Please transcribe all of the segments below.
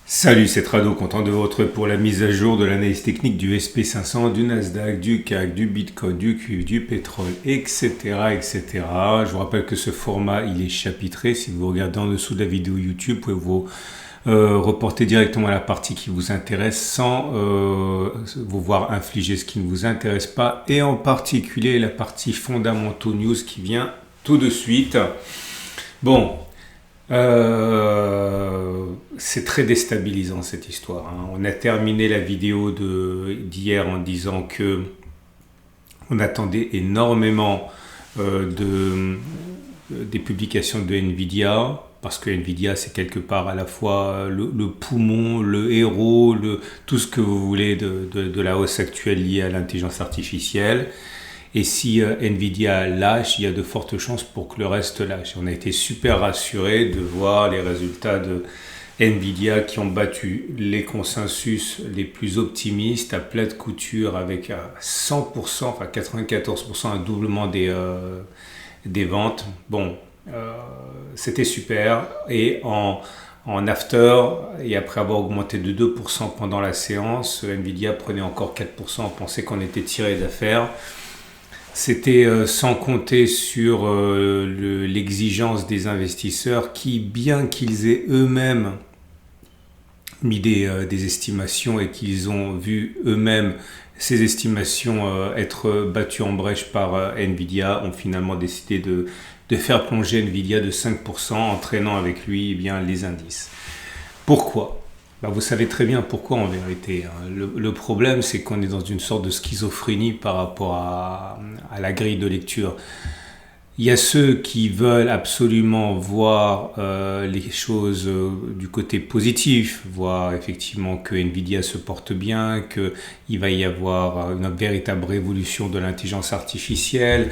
Salut, c'est Trado, content de vous retrouver pour la mise à jour de l'analyse technique du SP500, du Nasdaq, du CAC, du Bitcoin, du cuivre, du pétrole, etc., etc. Je vous rappelle que ce format, il est chapitré. Si vous regardez en dessous de la vidéo YouTube, vous pouvez vous reporter directement à la partie qui vous intéresse sans vous voir infliger ce qui ne vous intéresse pas, et en particulier la partie fondamentaux news qui vient tout de suite. Bon. C'est très déstabilisant cette histoire, hein. On a terminé la vidéo d'hier en disant que on attendait énormément des publications de Nvidia, parce que Nvidia c'est quelque part à la fois le poumon, le héros, tout ce que vous voulez de la hausse actuelle liée à l'intelligence artificielle. Et si Nvidia lâche, il y a de fortes chances pour que le reste lâche. On a été super rassurés de voir les résultats de Nvidia qui ont battu les consensus les plus optimistes à plat de couture avec 100%, enfin 94%, un doublement des ventes. Bon, c'était super. Et en after, et après avoir augmenté de 2% pendant la séance, Nvidia prenait encore 4%. On pensait qu'on était tiré d'affaire. C'était sans compter sur l'exigence des investisseurs qui, bien qu'ils aient eux-mêmes mis des estimations et qu'ils ont vu eux-mêmes ces estimations être battues en brèche par Nvidia, ont finalement décidé de faire plonger Nvidia de 5%, entraînant avec lui les indices. Pourquoi ? Vous savez très bien pourquoi en vérité. Le problème, c'est qu'on est dans une sorte de schizophrénie par rapport à la grille de lecture. Il y a ceux qui veulent absolument voir les choses du côté positif, voir effectivement que Nvidia se porte bien, qu'il va y avoir une véritable révolution de l'intelligence artificielle.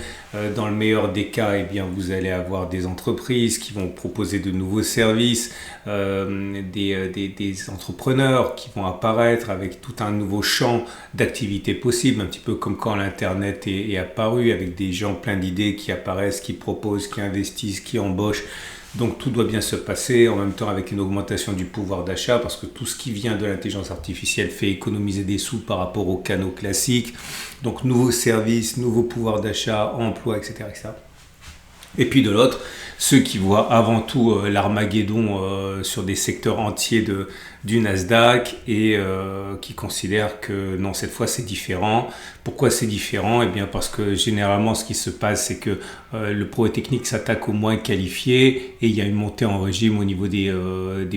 Dans le meilleur des cas, vous allez avoir des entreprises qui vont proposer de nouveaux services, des entrepreneurs qui vont apparaître avec tout un nouveau champ d'activités possibles, un petit peu comme quand l'Internet est apparu, avec des gens pleins d'idées qui apparaissent, qui proposent, qui investissent, qui embauchent. Donc tout doit bien se passer en même temps avec une augmentation du pouvoir d'achat, parce que tout ce qui vient de l'intelligence artificielle fait économiser des sous par rapport aux canaux classiques. Donc nouveaux services, nouveaux pouvoirs d'achat, emploi, etc., etc. Et puis de l'autre, ceux qui voient avant tout l'Armageddon sur des secteurs entiers du Nasdaq et qui considèrent que non, cette fois c'est différent. Pourquoi c'est différent ? Parce que généralement ce qui se passe, c'est que le pro et technique s'attaque aux moins qualifiés et il y a une montée en régime au niveau des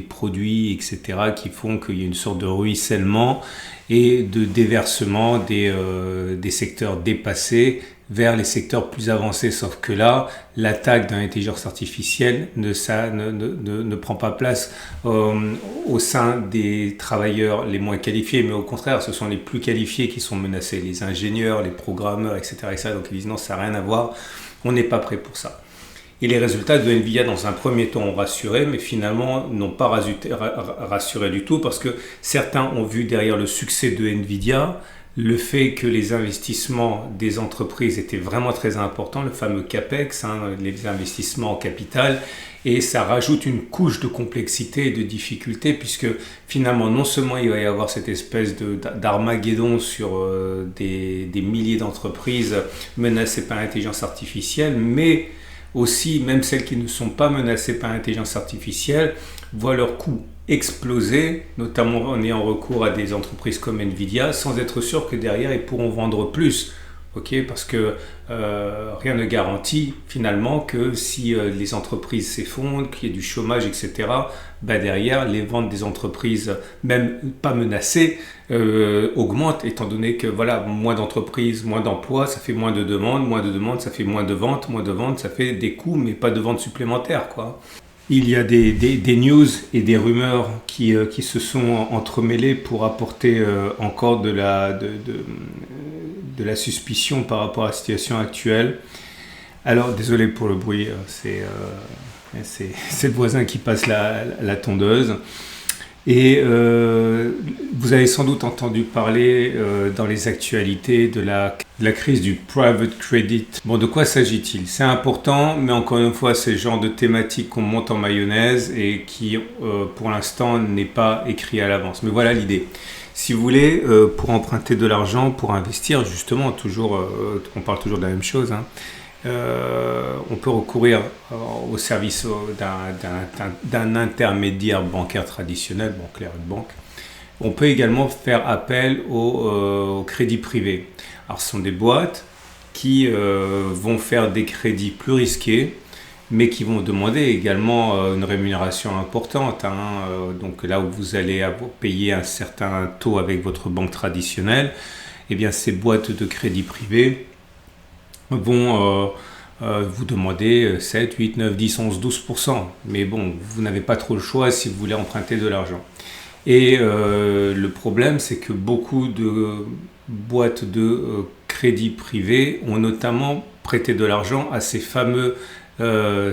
produits, etc., qui font qu'il y a une sorte de ruissellement et de déversement des secteurs dépassés vers les secteurs plus avancés, sauf que là, l'attaque de l'intelligence artificielle ne prend pas place au sein des travailleurs les moins qualifiés, mais au contraire, ce sont les plus qualifiés qui sont menacés, les ingénieurs, les programmeurs, etc., etc. Donc ils disent non, ça n'a rien à voir, on n'est pas prêt pour ça. Et les résultats de Nvidia, dans un premier temps, ont rassuré, mais finalement n'ont pas rassuré du tout, parce que certains ont vu derrière le succès de Nvidia le fait que les investissements des entreprises étaient vraiment très importants, le fameux CAPEX, les investissements en capital, et ça rajoute une couche de complexité et de difficulté, puisque finalement non seulement il va y avoir cette espèce d'Armageddon sur des milliers d'entreprises menacées par l'intelligence artificielle, mais aussi, même celles qui ne sont pas menacées par l'intelligence artificielle, voient leurs coûts exploser, notamment en ayant recours à des entreprises comme Nvidia, sans être sûr que derrière ils pourront vendre plus. Parce que rien ne garantit finalement que si les entreprises s'effondrent, qu'il y ait du chômage, etc., derrière les ventes des entreprises, même pas menacées, augmentent, étant donné que moins d'entreprises, moins d'emplois, ça fait moins de demandes, ça fait moins de ventes, ça fait des coûts, mais pas de ventes supplémentaires, quoi. Il y a des news et des rumeurs qui se sont entremêlées pour apporter encore de la suspicion par rapport à la situation actuelle. Alors, désolé pour le bruit, c'est le voisin qui passe la tondeuse. Et vous avez sans doute entendu parler dans les actualités de la crise du private credit. Bon, de quoi s'agit-il? C'est important, mais encore une fois, c'est le genre de thématique qu'on monte en mayonnaise et qui, pour l'instant, n'est pas écrit à l'avance. Mais voilà l'idée. Si vous voulez, pour emprunter de l'argent, pour investir, justement, on parle toujours de la même chose, hein. On peut recourir au service d'un intermédiaire bancaire traditionnel, clair, une banque. On peut également faire appel au crédit privé. Alors, ce sont des boîtes qui vont faire des crédits plus risqués, mais qui vont demander également une rémunération importante, hein. Donc là où vous allez payer un certain taux avec votre banque traditionnelle, eh bien, ces boîtes de crédit privé vont vous demander 7, 8, 9, 10, 11, 12%. Mais bon, vous n'avez pas trop le choix si vous voulez emprunter de l'argent. Et le problème, c'est que beaucoup de boîtes de crédit privé ont notamment prêté de l'argent à ces fameux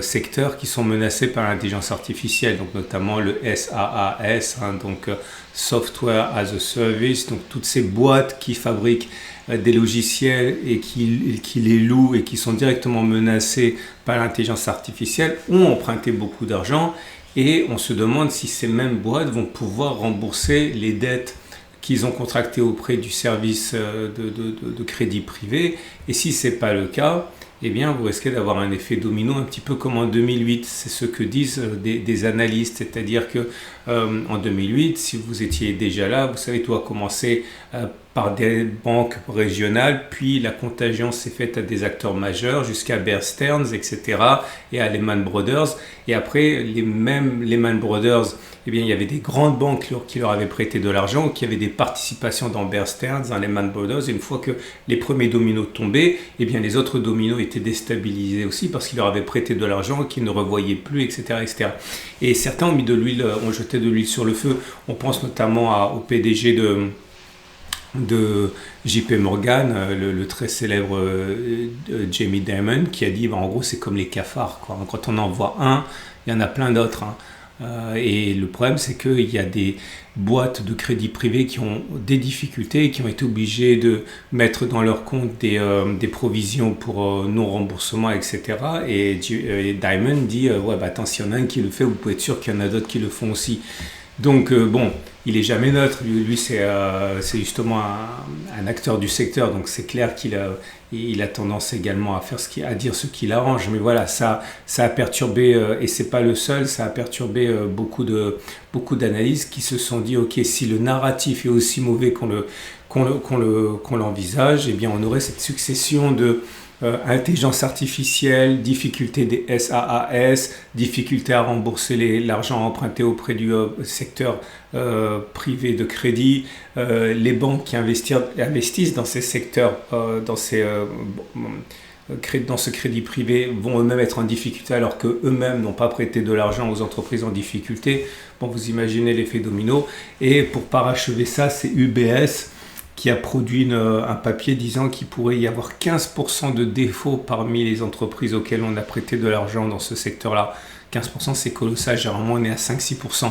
secteurs qui sont menacés par l'intelligence artificielle, donc notamment le SaaS, hein, donc Software as a Service, donc toutes ces boîtes qui fabriquent des logiciels et qui les louent et qui sont directement menacés par l'intelligence artificielle ont emprunté beaucoup d'argent, et on se demande si ces mêmes boîtes vont pouvoir rembourser les dettes qu'ils ont contractées auprès du service de crédit privé. Et si ce n'est pas le cas, eh bien, vous risquez d'avoir un effet domino un petit peu comme en 2008. C'est ce que disent des analystes. C'est-à-dire que en 2008, si vous étiez déjà là, vous savez, tout a commencé par des banques régionales, puis la contagion s'est faite à des acteurs majeurs jusqu'à Bear Stearns, etc. et à Lehman Brothers. Et après, les mêmes Lehman Brothers, eh bien, il y avait des grandes banques qui leur avaient prêté de l'argent, qui avaient des participations dans Bear Stearns, dans Lehman Brothers. Et une fois que les premiers dominos tombaient, eh bien, les autres dominos étaient déstabilisés aussi parce qu'ils leur avaient prêté de l'argent qu'ils ne revoyaient plus, etc., etc. Et certains ont jeté de l'huile sur le feu. On pense notamment au PDG de JP Morgan, le très célèbre Jamie Dimon, qui a dit en gros c'est comme les cafards, quoi. Quand on en voit un, il y en a plein d'autres, hein. Et le problème, c'est qu'il y a des boîtes de crédit privé qui ont des difficultés, qui ont été obligées de mettre dans leur compte des provisions pour non-remboursement, etc. Et Diamond dit ouais, bah, attends, s'il y en a un qui le fait, vous pouvez être sûr qu'il y en a d'autres qui le font aussi. Donc bon, il est jamais neutre. Lui c'est justement un acteur du secteur, donc c'est clair qu'il a tendance également à dire ce qui l'arrange. Mais voilà, ça a perturbé, et c'est pas le seul, ça a perturbé beaucoup d'analystes qui se sont dit ok, si le narratif est aussi mauvais qu'on l'envisage, eh bien on aurait cette succession de intelligence artificielle, difficulté des SaaS, difficulté à rembourser l'argent emprunté auprès du secteur privé de crédit, les banques qui investissent dans ces secteurs, dans ce crédit privé, vont eux-mêmes être en difficulté alors qu'eux-mêmes n'ont pas prêté de l'argent aux entreprises en difficulté. Bon, vous imaginez l'effet domino. Et pour parachever ça, c'est UBS qui a produit un papier disant qu'il pourrait y avoir 15% de défauts parmi les entreprises auxquelles on a prêté de l'argent dans ce secteur-là. 15%, c'est colossal. Généralement, on est à 5-6%.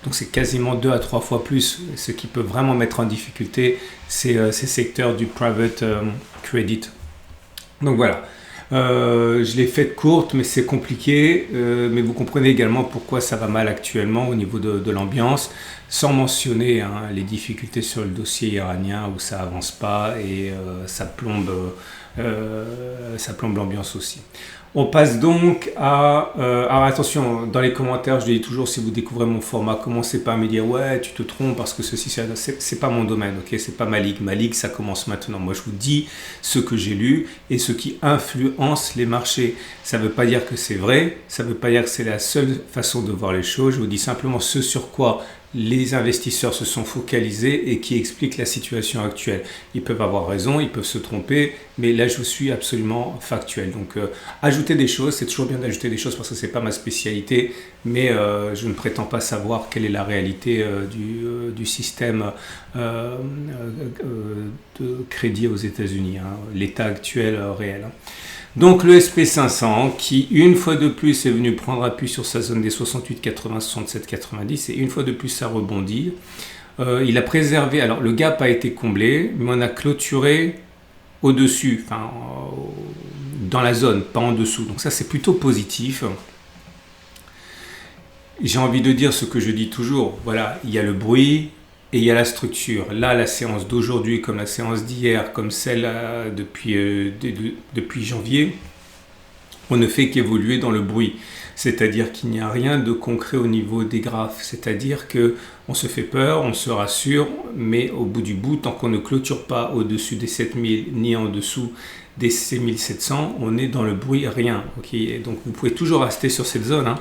Donc, c'est quasiment 2 à 3 fois plus. Ce qui peut vraiment mettre en difficulté, c'est ces secteurs du private credit. Donc, voilà. Je l'ai faite courte, mais c'est compliqué. Mais vous comprenez également pourquoi ça va mal actuellement au niveau de l'ambiance, sans mentionner les difficultés sur le dossier iranien où ça avance pas et ça plombe l'ambiance aussi. On passe donc alors attention, dans les commentaires, je dis toujours, si vous découvrez mon format, commencez pas à me dire ouais, tu te trompes parce que ceci, c'est pas mon domaine, ok, c'est pas ma ligue. Ma ligue, ça commence maintenant. Moi, je vous dis ce que j'ai lu et ce qui influence les marchés. Ça veut pas dire que c'est vrai, ça veut pas dire que c'est la seule façon de voir les choses. Je vous dis simplement ce sur quoi les investisseurs se sont focalisés et qui explique la situation actuelle. Ils peuvent avoir raison, ils peuvent se tromper, mais là je suis absolument factuel. Donc ajouter des choses, c'est toujours bien d'ajouter des choses parce que c'est pas ma spécialité, mais je ne prétends pas savoir quelle est la réalité du système de crédit aux États-Unis, hein, l'état actuel réel. Donc le SP500 qui une fois de plus est venu prendre appui sur sa zone des 68, 80, 67, 90 et une fois de plus ça rebondit. Il a préservé, alors le gap a été comblé, mais on a clôturé au-dessus, enfin dans la zone, pas en dessous. Donc ça c'est plutôt positif. J'ai envie de dire ce que je dis toujours, voilà, il y a le bruit et il y a la structure. Là, la séance d'aujourd'hui, comme la séance d'hier, comme celle depuis janvier, on ne fait qu'évoluer dans le bruit. C'est-à-dire qu'il n'y a rien de concret au niveau des graphes. C'est-à-dire qu'on se fait peur, on se rassure, mais au bout du bout, tant qu'on ne clôture pas au-dessus des 7000 ni en dessous des 6700, on est dans le bruit, rien. Okay, donc vous pouvez toujours rester sur cette zone.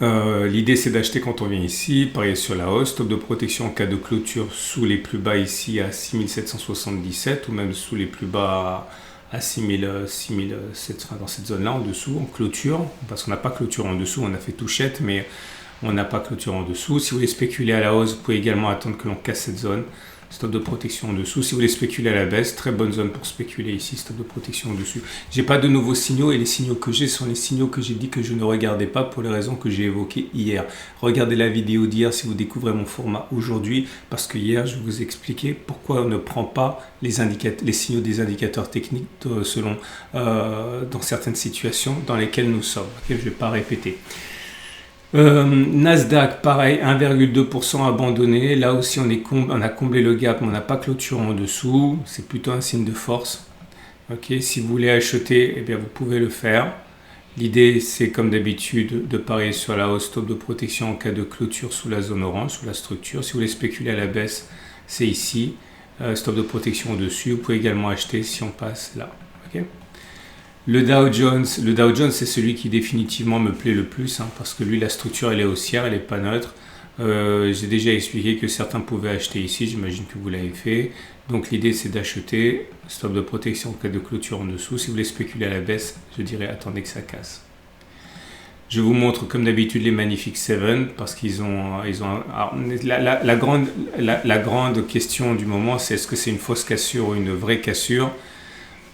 L'idée c'est d'acheter quand on vient ici, parier sur la hausse, stop de protection en cas de clôture sous les plus bas ici à 6777 ou même sous les plus bas à 6700, dans cette zone là en dessous, en clôture, parce qu'on n'a pas clôture en dessous, on a fait touchette mais on n'a pas clôture en dessous. Si vous voulez spéculer à la hausse, vous pouvez également attendre que l'on casse cette zone. Stop de protection en dessous. Si vous voulez spéculer à la baisse, très bonne zone pour spéculer ici, stop de protection en dessus. J'ai pas de nouveaux signaux et les signaux que j'ai sont les signaux que j'ai dit que je ne regardais pas pour les raisons que j'ai évoquées hier. Regardez la vidéo d'hier si vous découvrez mon format aujourd'hui, parce que hier je vous ai expliqué pourquoi on ne prend pas les signaux des indicateurs techniques dans certaines situations dans lesquelles nous sommes. Okay, je ne vais pas répéter. Nasdaq, pareil, 1,2% abandonné. Là aussi, on a comblé le gap, mais on n'a pas clôturé en dessous. C'est plutôt un signe de force. Okay, si vous voulez acheter, eh bien, vous pouvez le faire. L'idée, c'est comme d'habitude de parier sur la hausse, stop de protection en cas de clôture sous la zone orange, sous la structure. Si vous voulez spéculer à la baisse, c'est ici. Stop de protection au-dessus. Vous pouvez également acheter si on passe là. Okay. Le Dow Jones, c'est celui qui définitivement me plaît le plus, parce que lui, la structure, elle est haussière, elle n'est pas neutre. J'ai déjà expliqué que certains pouvaient acheter ici, j'imagine que vous l'avez fait. Donc l'idée, c'est d'acheter, stop de protection en cas de clôture en dessous. Si vous voulez spéculer à la baisse, je dirais attendez que ça casse. Je vous montre comme d'habitude les Magnific 7 parce qu'ils ont alors, la grande question du moment, c'est est-ce que c'est une fausse cassure ou une vraie cassure?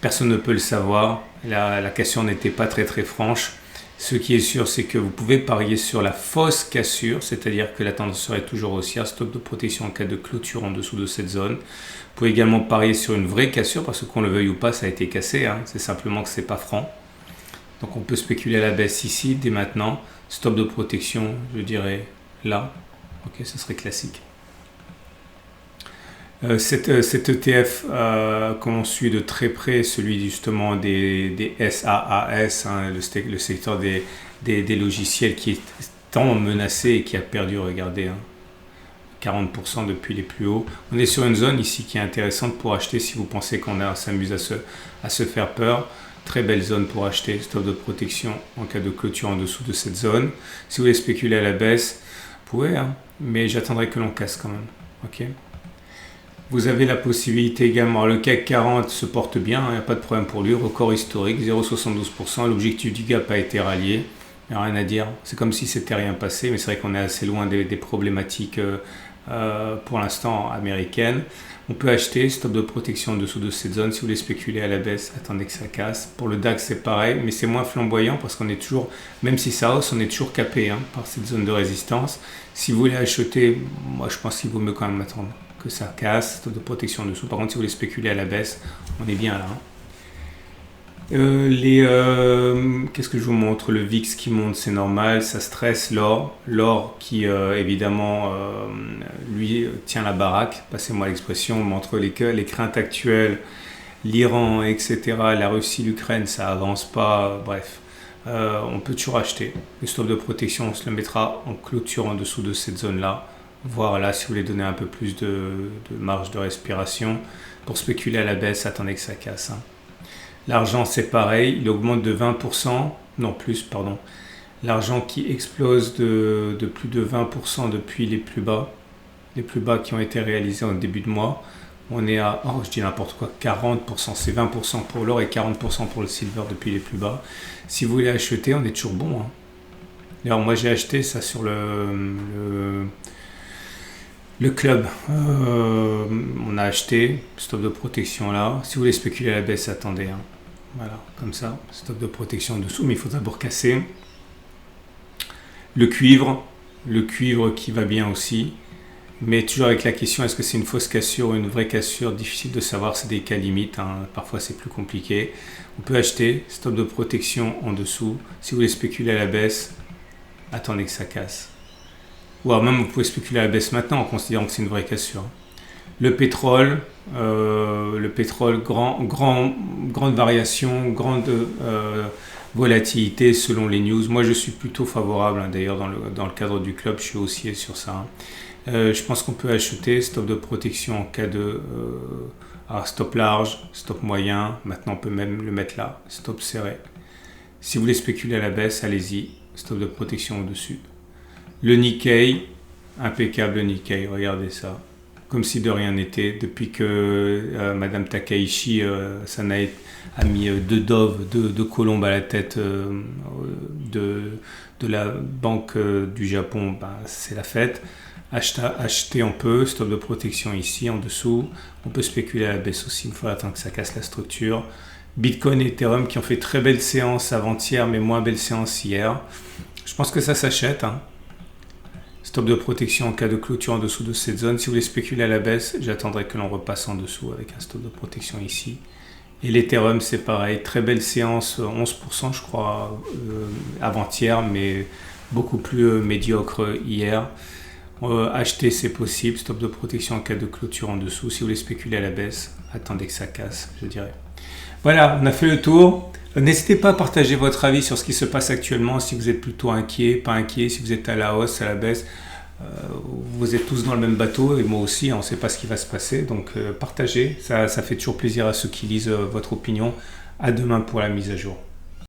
Personne ne peut le savoir. La question n'était pas très franche. Ce qui est sûr, c'est que vous pouvez parier sur la fausse cassure, c'est-à-dire que la tendance serait toujours haussière, stop de protection en cas de clôture en dessous de cette zone. Vous pouvez également parier sur une vraie cassure, parce que qu'on le veuille ou pas, ça a été cassé. C'est simplement que c'est pas franc. Donc on peut spéculer à la baisse ici, dès maintenant. Stop de protection, je dirais là. Ok, ce serait classique. Cet ETF, comme on suit de très près celui justement des SaaS, le secteur des logiciels qui est tant menacé et qui a perdu, regardez, 40% depuis les plus hauts. On est sur une zone ici qui est intéressante pour acheter si vous pensez qu'on s'amuse à se faire peur. Très belle zone pour acheter, stop de protection en cas de clôture en dessous de cette zone. Si vous voulez spéculer à la baisse, vous pouvez, mais j'attendrai que l'on casse quand même. Ok. Vous avez la possibilité également, le CAC 40 se porte bien, il n'y a pas de problème pour lui, record historique, 0,72%, l'objectif du gap a été rallié, il n'y a rien à dire, c'est comme si c'était rien passé, mais c'est vrai qu'on est assez loin des problématiques pour l'instant américaines. On peut acheter, stop de protection en dessous de cette zone, si vous voulez spéculer à la baisse, attendez que ça casse. Pour le DAX c'est pareil, mais c'est moins flamboyant parce qu'on est toujours, même si ça hausse, on est toujours capé par cette zone de résistance. Si vous voulez acheter, moi je pense qu'il vaut mieux quand même attendre que ça casse, stop de protection en dessous. Par contre, si vous voulez spéculer à la baisse, on est bien là. Qu'est-ce que je vous montre? Le VIX qui monte, c'est normal, ça stresse l'or. L'or qui, évidemment, lui, tient la baraque, passez-moi l'expression, entre les craintes actuelles, l'Iran, etc., la Russie, l'Ukraine, ça avance pas, bref. On peut toujours acheter. Le stop de protection, on se le mettra en clôture en dessous de cette zone-là. Voir là si vous voulez donner un peu plus de marge de respiration. Pour spéculer à la baisse, attendez que ça casse. L'argent c'est pareil, il augmente de 20%, non plus pardon. L'argent qui explose de plus de 20% depuis les plus bas qui ont été réalisés en début de mois. On est à, je dis n'importe quoi, 40%, c'est 20% pour l'or et 40% pour le silver depuis les plus bas. Si vous voulez acheter, on est toujours bon. D'ailleurs moi j'ai acheté ça sur le club, on a acheté, stop de protection là. Si vous voulez spéculer à la baisse, attendez. Voilà, comme ça, stop de protection en dessous, mais il faut d'abord casser. Le cuivre qui va bien aussi, mais toujours avec la question, est-ce que c'est une fausse cassure ou une vraie cassure? Difficile de savoir, c'est des cas limites, hein. Parfois c'est plus compliqué. On peut acheter, stop de protection en dessous. Si vous voulez spéculer à la baisse, attendez que ça casse. Ou alors même vous pouvez spéculer à la baisse maintenant en considérant que c'est une vraie cassure. Le pétrole, grande variation, grande volatilité selon les news. Moi, je suis plutôt favorable, hein, d'ailleurs, dans le cadre du club, je suis haussier sur ça. Je pense qu'on peut acheter stop de protection en cas de stop large, stop moyen. Maintenant, on peut même le mettre là, stop serré. Si vous voulez spéculer à la baisse, allez-y, stop de protection au-dessus. Le Nikkei, impeccable le Nikkei, regardez ça. Comme si de rien n'était, depuis que Madame Takaichi a mis deux doves, deux colombes à la tête de la banque du Japon, c'est la fête. Acheter on peut, stop de protection ici en dessous. On peut spéculer à la baisse aussi, il faut attendre que ça casse la structure. Bitcoin et Ethereum qui ont fait très belle séance avant-hier, mais moins belle séance hier. Je pense que ça s'achète, hein. Stop de protection en cas de clôture en dessous de cette zone. Si vous voulez spéculer à la baisse, j'attendrai que l'on repasse en dessous avec un stop de protection ici. Et l'Ethereum, c'est pareil. Très belle séance, 11% je crois, avant-hier, mais beaucoup plus médiocre hier. Acheter, c'est possible. Stop de protection en cas de clôture en dessous. Si vous voulez spéculer à la baisse, attendez que ça casse, je dirais. Voilà, on a fait le tour. N'hésitez pas à partager votre avis sur ce qui se passe actuellement, si vous êtes plutôt inquiet, pas inquiet, si vous êtes à la hausse, à la baisse. Vous êtes tous dans le même bateau et moi aussi, on ne sait pas ce qui va se passer. Donc partagez, ça fait toujours plaisir à ceux qui lisent votre opinion. À demain pour la mise à jour.